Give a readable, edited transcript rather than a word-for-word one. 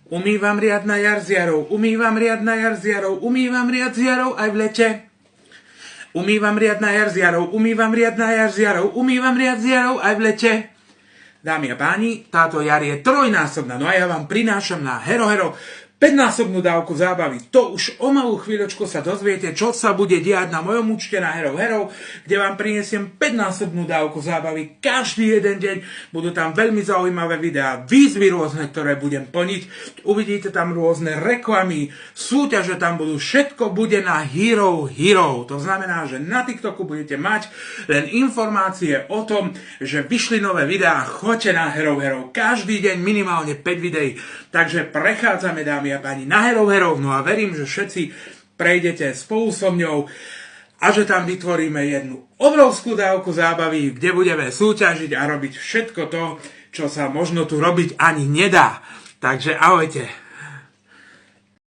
Umývam riad na jar z jarou, umývam riad na jar z jarou, umývam riad z jarou aj v lete. Umývam riad na jar z jarou, umývam riad na jar z jarou, umývam riad z jarou aj v lete. Dámy a páni, táto jar je trojnásobná, no a ja vám prinášam na Hero Hero 5-násobnú dávku zábavy. To už o malú chvíľočku sa dozviete, čo sa bude diať na mojom účte na Hero Hero, kde vám prinesiem 5-násobnú dávku zábavy každý jeden deň. Budú tam veľmi zaujímavé videá, výzvy rôzne, ktoré budem plniť. Uvidíte tam rôzne reklamy, súťaže tam budú, všetko bude na Hero Hero. To znamená, že na TikToku budete mať len informácie o tom, že vyšli nové videá. Choďte na Hero Hero, každý deň minimálne 5 videí. Takže prechádzame, dámy a páni, na Hero Hero, no a verím, že všetci prejdete spolu so mňou a že tam vytvoríme jednu obrovskú dávku zábavy, kde budeme súťažiť a robiť všetko to, čo sa možno tu robiť ani nedá. Takže ahojte.